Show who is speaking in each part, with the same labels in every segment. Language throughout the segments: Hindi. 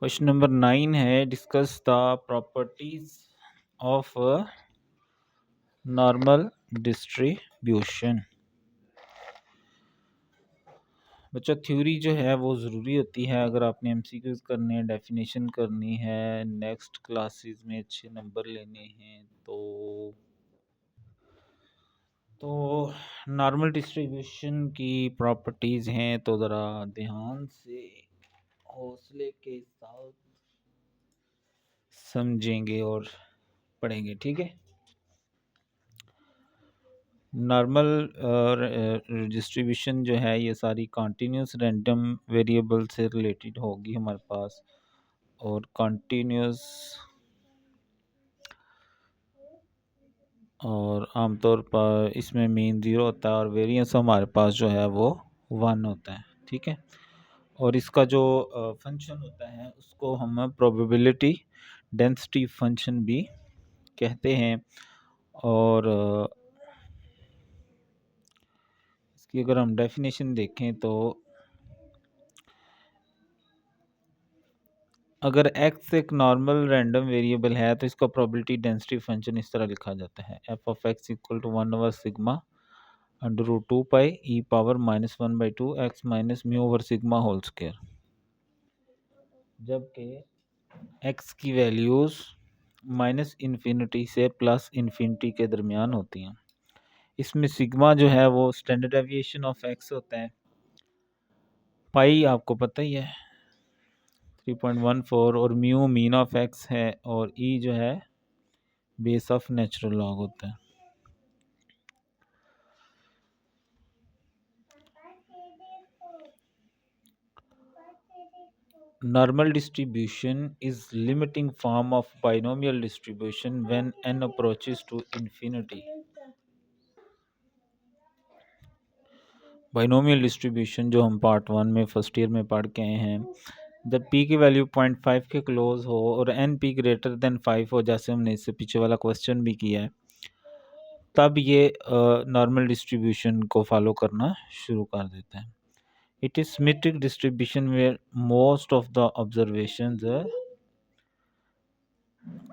Speaker 1: क्वेश्चन नंबर 9 है discuss the properties of normal distribution. बच्चा थ्योरी जो है वो ज़रूरी होती है अगर आपने एमसीक्यूज करने हैं, डेफिनेशन करनी है, नेक्स्ट क्लासेस में अच्छे नंबर लेने हैं तो नॉर्मल डिस्ट्रीब्यूशन की प्रॉपर्टीज़ हैं तो ज़रा ध्यान से हौसले के साथ समझेंगे और पढ़ेंगे, ठीक है। नॉर्मल डिस्ट्रीब्यूशन जो है ये सारी कंटिन्यूस रैंडम वेरिएबल से रिलेटेड होगी हमारे पास, और कंटिन्यूस और आमतौर पर इसमें मीन 0 होता है और वेरिएंस हमारे पास जो है वो 1 होता है, ठीक है। और इसका जो फंक्शन होता है उसको हम प्रोबेबिलिटी डेंसिटी फंक्शन भी कहते हैं। और इसकी अगर हम डेफिनेशन देखें तो अगर x एक नॉर्मल रैंडम वेरिएबल है तो इसका प्रोबेबिलिटी डेंसिटी फंक्शन इस तरह लिखा जाता है f of x equal to 1 over sigma under root 2 pi e power -1/2 x minus mu over sigma whole square, जबकि x की वैल्यूज़ माइनस इन्फिनिटी से प्लस इन्फिनिटी के दरमियान होती हैं। इसमें सिग्मा जो है वो स्टैंडर्ड डेविएशन ऑफ x होता है, पाई आपको पता ही है 3.14, और म्यू मीन ऑफ x है, और ई जो है बेस ऑफ नेचुरल लॉग होता है। Normal distribution is limiting form of binomial distribution when n approaches to infinity. Binomial distribution जो हम पार्ट 1 में फर्स्ट ईयर में पढ़ के आए हैं, जब p की वैल्यू 0.5 के क्लोज हो और n p ग्रेटर देन 5 हो, जैसे हमने इससे पीछे वाला क्वेश्चन भी किया है, तब ये नॉर्मल डिस्ट्रीब्यूशन को फॉलो करना शुरू कर देता है। It is symmetric distribution where most of the observations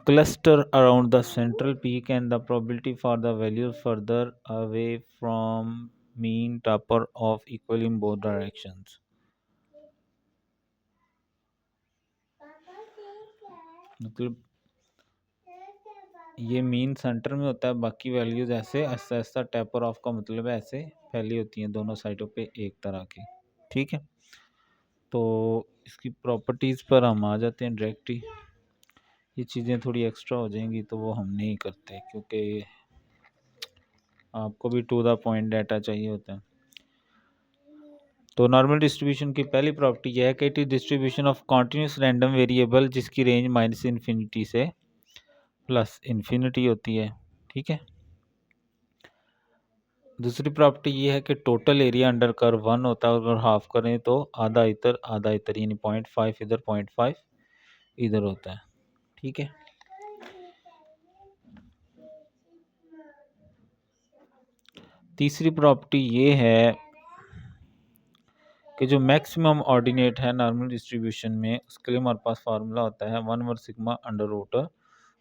Speaker 1: cluster around the central peak and the probability for the values further away from mean taper of equal in both directions. मतलब ये मीन सेंटर में होता है, बाकी वैल्यूज ऐसे ऐसा ऐसा टैपर ऑफ का मतलब है ऐसे फैली होती हैं दोनों साइडों पे एक तरह की, ठीक है। तो इसकी प्रॉपर्टीज़ पर हम आ जाते हैं डायरेक्ट ही। ये चीज़ें थोड़ी एक्स्ट्रा हो जाएंगी तो वो हम नहीं करते क्योंकि आपको भी टू द पॉइंट डाटा चाहिए होता है। तो नॉर्मल डिस्ट्रीब्यूशन की पहली प्रॉपर्टी यह है कि it is distribution of continuous random variable जिसकी रेंज माइनस इन्फिनिटी से प्लस इन्फिनिटी होती है, ठीक है। दूसरी प्रॉपर्टी ये है कि टोटल एरिया अंडर कर्व 1 होता है, अगर हाफ करें तो आधा इधर यानी 0.5 इधर 0.5 इधर होता है, ठीक है। तीसरी प्रॉपर्टी ये है कि जो मैक्सिमम ऑर्डिनेट है नॉर्मल डिस्ट्रीब्यूशन में उसके लिए हमारे पास फार्मूला होता है 1 ओवर सिग्मा अंडर रूट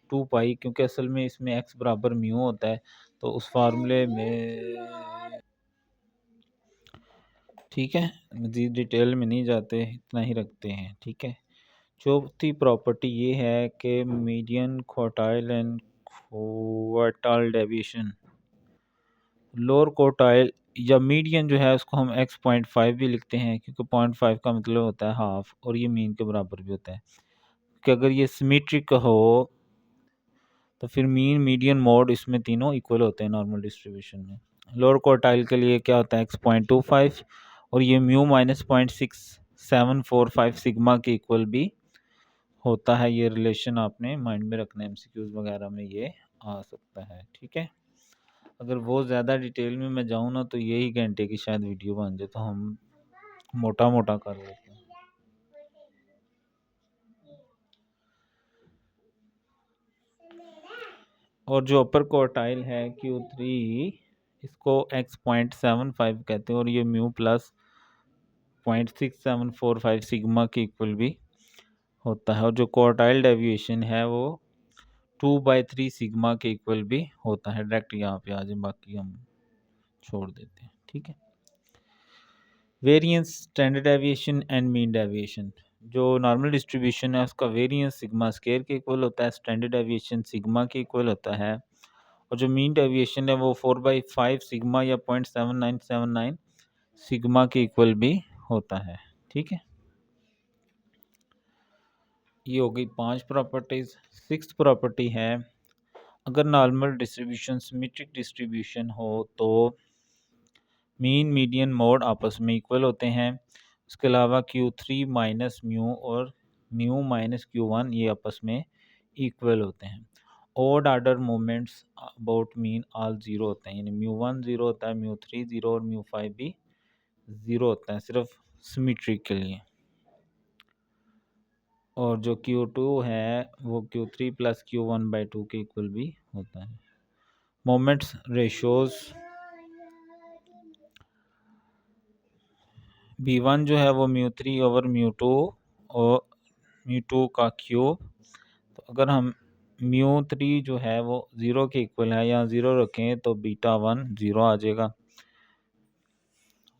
Speaker 1: 2 पाई, क्योंकि असल में इसमें x बराबर म्यू होता है तो उस फार्मूले में, ठीक है, मज़ीद डिटेल में नहीं जाते, इतना ही रखते हैं, ठीक है। चौथी प्रॉपर्टी ये है कि median quartile and quartile deviation, lower quartile या मीडियन जो है उसको हम x.5 भी लिखते हैं क्योंकि 0.5 का मतलब होता है हाफ और ये मीन के बराबर भी होता है कि अगर ये सिमेट्रिक हो तो फिर मीन मीडियन मोड इसमें तीनों इक्वल होते हैं नॉर्मल डिस्ट्रीब्यूशन में। लोअर क्वार्टाइल के लिए क्या होता है x.25 और ये म्यू -0.6745 सिग्मा के इक्वल भी होता है। ये रिलेशन आपने माइंड में रखना है, एमसीक्यूज वगैरह में ये आ सकता है, ठीक है। अगर वो ज़्यादा डिटेल में मैं जाऊँ ना तो यही घंटे की शायद वीडियो बन जाए, तो हम मोटा मोटा कर लेते हैं। और जो अपर क्वार्टाइल है Q3 इसको x.75 कहते हैं और ये म्यू प्लस 0.6745 सिग्मा के इक्वल भी होता है, और जो क्वार्टाइल डेविएशन है वो 2/3 सिग्मा के इक्वल भी होता है। डायरेक्ट यहाँ पे आ जाए, बाकी हम छोड़ देते हैं, ठीक है। Variance, standard deviation and mean deviation. जो नॉर्मल डिस्ट्रीब्यूशन है उसका वेरिएंस सिग्मा स्क्वायर के इक्वल होता है, स्टैंडर्ड डेविएशन सिग्मा के इक्वल होता है, और जो मीन डेविएशन है वो 4/5 सिग्मा या 0.7979 सिग्मा के इक्वल भी होता है, ठीक है। ये हो गई 5 प्रॉपर्टीज। 6th प्रॉपर्टी है, अगर नॉर्मल डिस्ट्रीब्यूशन सिमेट्रिक डिस्ट्रीब्यूशन हो तो मीन मीडियन मोड आपस में इक्वल होते हैं। इसके अलावा Q3 माइनस म्यू और म्यू माइनस Q1 ये आपस में इक्वल होते हैं। Odd order moments about mean all zero होते हैं, यानी μ1 ज़ीरो होता है, μ3 ज़ीरो और μ5 भी ज़ीरो होता है, सिर्फ सिमेट्री के लिए। और जो Q2 है वो Q3 प्लस Q1/2 के इक्वल भी होता है। मोमेंट्स रेशोज़, B1 जो है वो μ3 ओवर μ2 और μ2 का क्यूब। तो अगर हम μ3 जो है वो 0 के इक्वल है या 0 रखें तो β1 0 आ जाएगा।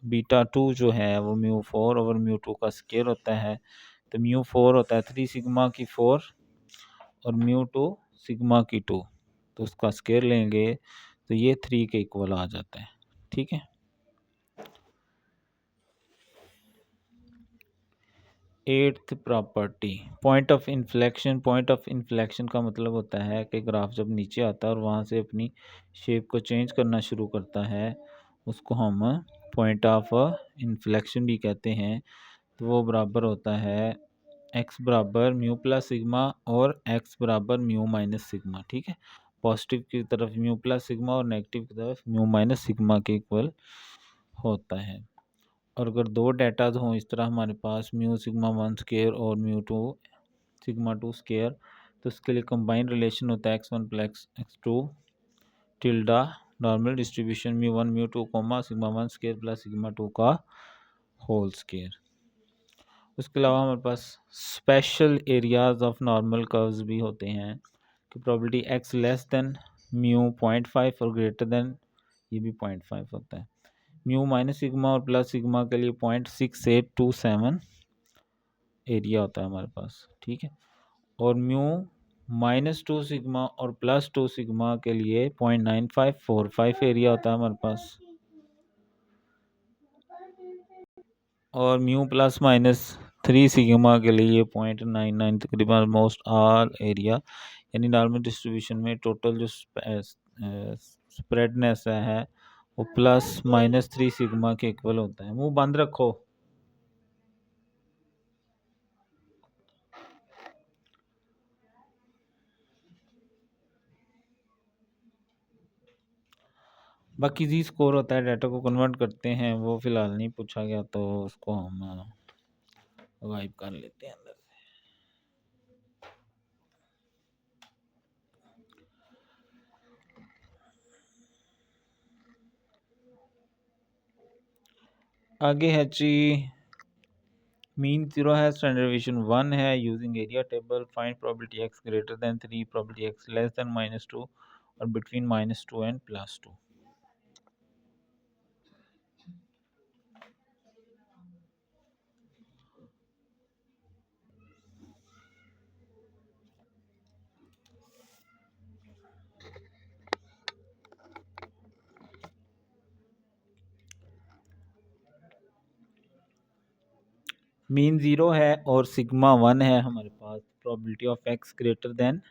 Speaker 1: β2 जो है वो μ4 ओवर μ2 का स्क्वायर होता है, तो μ4 होता है 3 सिग्मा की 4 और μ2 सिग्मा की 2, तो उसका स्क्वायर लेंगे तो ये 3 के इक्वल आ जाता है, ठीक है। 8th property, point of inflection. Point of inflection का मतलब होता है कि ग्राफ जब नीचे आता है और वहाँ से अपनी शेप को चेंज करना शुरू करता है, उसको हम पॉइंट ऑफ इन्फ्लेक्शन भी कहते हैं। तो वो बराबर होता है x बराबर म्यू प्लस सिग्मा और x बराबर म्यू माइनस सिग्मा, ठीक है। पॉजिटिव की तरफ म्यू प्लस सिग्मा और नेगेटिव की तरफ म्यू माइनस सिग्मा के इक्वल होता है। और अगर दो डेटा हों इस तरह हमारे पास म्यू सिग्मा 1 स्क्वायर और म्यू 2 सिग्मा 2 स्क्वायर, तो उसके लिए कंबाइंड रिलेशन होता है x1 plus x2 tilde normal distribution mu 1 mu 2 comma sigma 1 square plus sigma 2 का होल स्क्वायर। उसके अलावा हमारे पास special areas of normal curves भी होते हैं कि probability x less than mu 0.5 और ग्रेटर देन, ये भी 0.5 होता है। म्यू माइनस सिग्मा और प्लस सिग्मा के लिए 0.6827 एरिया होता है हमारे पास, ठीक है। और म्यू -2 सिग्मा और +2 सिग्मा के लिए 0.9545 एरिया होता है हमारे पास। और म्यू ±3 सिग्मा के लिए 0.99 तकरीबन ऑलमोस्ट ऑल एरिया, यानी नॉर्मल डिस्ट्रीब्यूशन में टोटल जो स्प्रेडनेस है वो +-3 सिग्मा के इक्वल होता है। मुंह बंद रखो। बाकी जी स्कोर होता है, डाटा को कन्वर्ट करते हैं, वो फिलहाल नहीं पूछा गया तो उसको हम वाइप कर लेते हैं अंदर से। आगे है जी मीन 0 है, स्टैंडर्ड डेविएशन 1 है, using area table find probability x greater then 3, probability x less then -2 और बिटवीन -2 एंड +2। मीन 0 है और सिग्मा 1 है हमारे पास, probability of x greater than.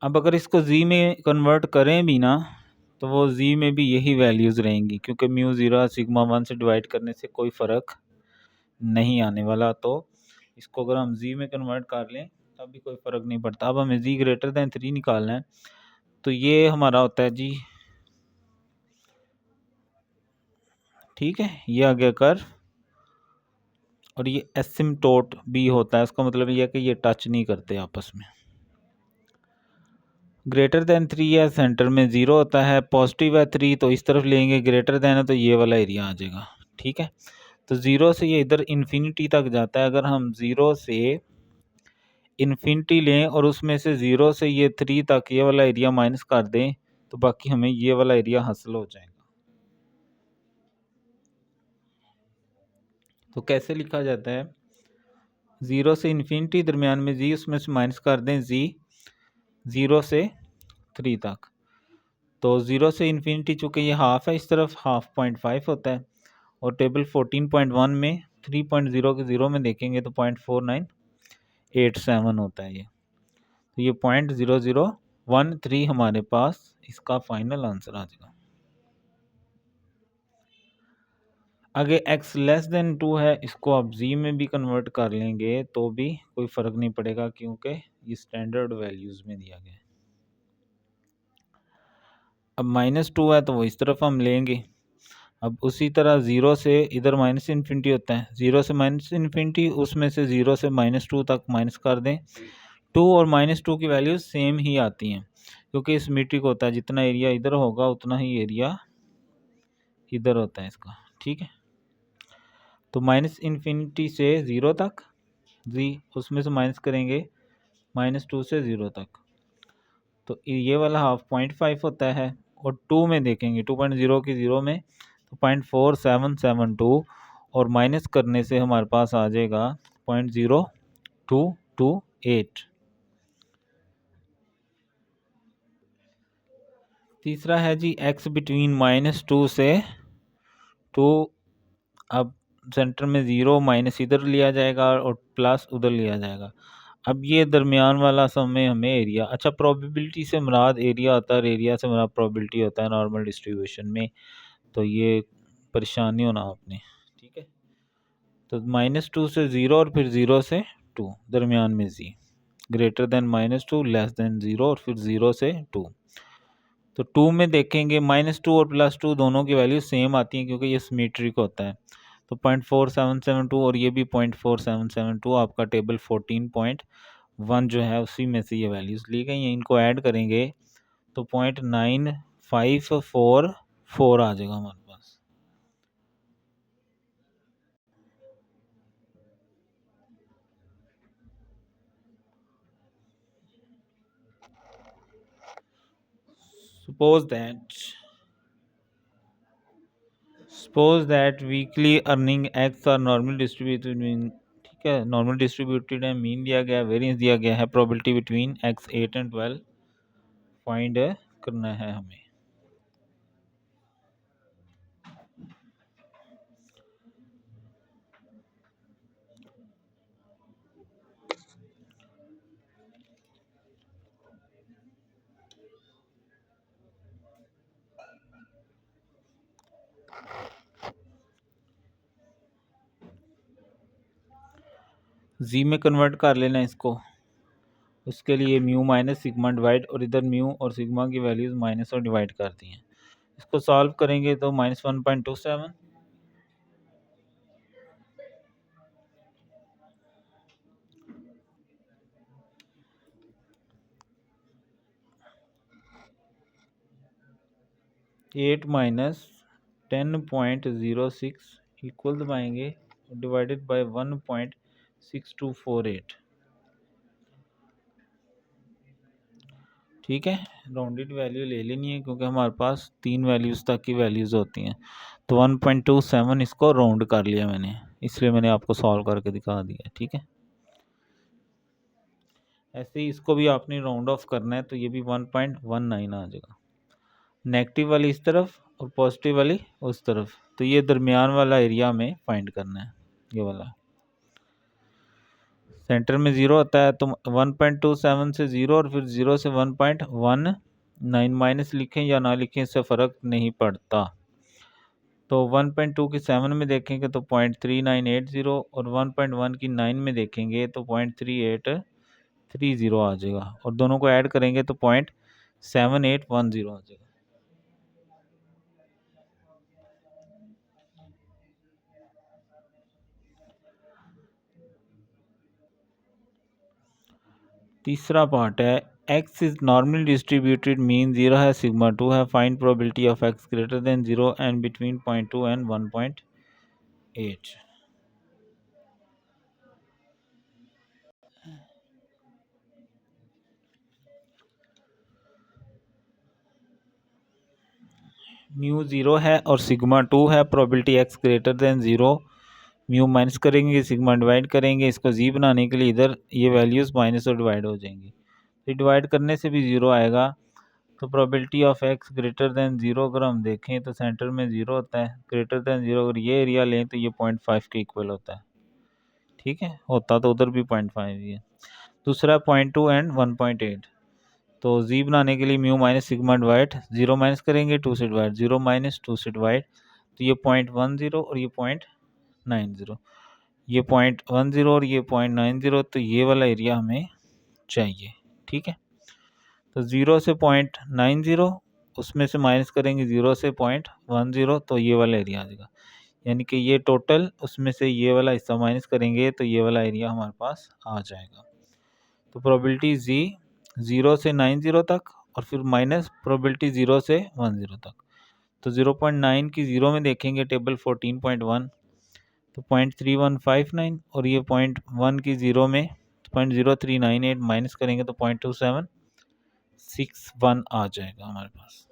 Speaker 1: अब अगर इसको z में कन्वर्ट करें भी ना तो वो z में भी यही वैल्यूज़ रहेंगी, क्योंकि म्यू 0 सिग्मा 1 से डिवाइड करने से कोई फ़र्क नहीं आने वाला। तो इसको अगर हम z में कन्वर्ट कर लें तब भी कोई फ़र्क नहीं पड़ता। अब हमें z ग्रेटर देन 3 निकालना है, तो ये हमारा होता है जी, ठीक है, ये आ गया कर्व, और ये एसिम्टोट भी होता है। इसका मतलब ये है कि ये टच नहीं करते आपस में। ग्रेटर देन 3 है, सेंटर में 0 होता है, पॉजिटिव है 3 तो इस तरफ लेंगे, ग्रेटर देन है तो ये वाला एरिया आ जाएगा, ठीक है। तो ज़ीरो से ये इधर इन्फिनिटी तक जाता है। अगर हम ज़ीरो से इन्फिनिटी लें और उसमें से ज़ीरो से ये 3 तक ये वाला एरिया माइनस कर दें, तो बाकी हमें ये वाला एरिया हासिल हो जाएगा। तो कैसे लिखा जाता है? ज़ीरो से इन्फिनिटी दरमियान में जी, उसमें से माइनस कर दें जी, ज़ीरो से 3 तक। तो ज़ीरो से इन्फिनिटी चूँकि ये हाफ है, इस तरफ हाफ 0.5 होता है, और टेबल 14.1 में 3.0 के ज़ीरो में देखेंगे तो 0.4987 होता है ये। तो ये 0.0013 हमारे पास इसका फाइनल आंसर आ जाएगा। अगर x लेस देन 2 है, इसको आप z में भी कन्वर्ट कर लेंगे तो भी कोई फ़र्क नहीं पड़ेगा, क्योंकि ये स्टैंडर्ड वैल्यूज़ में दिया गया है। अब -2 है तो वो इस तरफ हम लेंगे। अब उसी तरह ज़ीरो से इधर माइनस इन्फिनिटी होता है, ज़ीरो से माइनस इन्फिनिटी, उसमें से ज़ीरो से -2 तक माइनस कर दें। 2 और -2 की वैल्यूज सेम ही आती हैं, क्योंकि सिमेट्रिक होता है, जितना एरिया इधर होगा उतना ही एरिया इधर होता है इसका। ठीक है, तो माइनस इन्फिनिटी से ज़ीरो तक जी, उसमें से माइनस करेंगे -2 से ज़ीरो तक, तो ये वाला हाफ 0.5 होता है। और 2 में देखेंगे 2.0 की ज़ीरो में तो 0.4772, और माइनस करने से हमारे पास आ जाएगा 0.0228। तीसरा है जी x बिटवीन -2 से 2। अब सेंटर में ज़ीरो, माइनस इधर लिया जाएगा और प्लस उधर लिया जाएगा। अब ये दरमियान वाला समय हमें एरिया, अच्छा प्रोबेबिलिटी से मुराद एरिया होता है और एरिया से मुराद प्रोबेबिलिटी होता है नॉर्मल डिस्ट्रीब्यूशन में, तो ये परेशानी होना आपने। ठीक है, तो -2 से ज़ीरो और फिर ज़ीरो से 2, दरमियान में जी, greater than -2, less than zero और फिर ज़ीरो से 2। तो 2 में देखेंगे -2 और +2 दोनों की वैल्यू सेम आती हैं, क्योंकि ये सिमेट्रिक होता है। तो 0.4772 और ये भी 0.4772, आपका टेबल 14.1 जो है उसी में से ये वैल्यूज़ ली गई हैं। इनको ऐड करेंगे तो 0.9544 आ जाएगा हमारे पास। Suppose that weekly earning x are normal distributed mean, ठीक है, नॉर्मल डिस्ट्रीब्यूटेड है, मीन दिया गया है, वेरिएंस दिया गया है, probability between x 8 and 12 find करना है हमें। जी में कन्वर्ट कर लेना इसको। उसके लिए म्यू माइनस सिग्मा डिवाइड, और इधर म्यू और सिग्मा की वैल्यूज़ माइनस और डिवाइड कर दी हैं। इसको सॉल्व करेंगे तो -1.27, 8 - 10.06 इक्वल दबाएंगे, डिवाइडेड बाय 1.6248। ठीक है, राउंडेड वैल्यू ले लेनी है, क्योंकि हमारे पास 3 वैल्यूज़ तक की वैल्यूज़ होती हैं। तो 1.27 इसको राउंड कर लिया मैंने, इसलिए मैंने आपको सॉल्व करके दिखा दिया। ठीक है, ऐसे ही इसको भी आपने राउंड ऑफ करना है, तो ये भी 1.19 आ जाएगा। नेगेटिव वाली इस तरफ और पॉजिटिव वाली उस तरफ, तो ये दरमियान वाला एरिया हमें फाइंड करना है, ये वाला। सेंटर में ज़ीरो होता है, तो 1.27 से ज़ीरो और फिर ज़ीरो से 1.19 माइनस लिखें या ना लिखें, इससे फ़र्क नहीं पड़ता। तो 1.2 की 7 में देखेंगे तो 0.3980, और 1.1 की 9 में देखेंगे तो 0.3830 आ जाएगा, और दोनों को ऐड करेंगे तो 0.7810 आ जाएगा। तीसरा पार्ट है, x is normally distributed, mean 0 है, सिग्मा 2 है, find probability of x greater then 0 and between 0.2 and 1. 8। Mu 0 है और सिग्मा 2 है, probability x greater then 0। Mu minus करेंगे, सिग्मा डिवाइड करेंगे, इसको जी बनाने के लिए इधर ये वैल्यूज़ माइनस और डिवाइड हो जाएंगी, तो डिवाइड करने से भी 0 आएगा। तो probability of x greater then 0 अगर हम देखें तो सेंटर में 0 होता है, ग्रेटर देन 0 अगर ये एरिया लें तो ये 0.5 के इक्वल होता है। ठीक है, होता तो उधर भी 0.5 ही है। दूसरा 0.2 एंड 1.8। तो जी बनाने के लिए mu minus sigma divide, 0 minus करेंगे 2 से डिवाइड, 0 माइनस 2 से डिवाइड, तो ये 0.10 और ये 0.90, ये 0.10 और ये 0.90, तो ये वाला एरिया हमें चाहिए। ठीक है, तो 0 से 0.90 उसमें से माइनस करेंगे 0 से 0.10, तो ये वाला एरिया आ जाएगा। यानी कि ये टोटल उसमें से ये वाला हिस्सा माइनस करेंगे तो ये वाला एरिया हमारे पास आ जाएगा। तो प्रोबेबिलिटी जी 0 से 90 तक और फिर माइनस प्रोबेबिलिटी 0 से 10 तक। तो 0.9 की 0 में देखेंगे टेबल 14.1, तो 0.3159, और ये 0.1 की 0 में 0.0398 माइनस करेंगे तो 0.2761 आ जाएगा हमारे पास।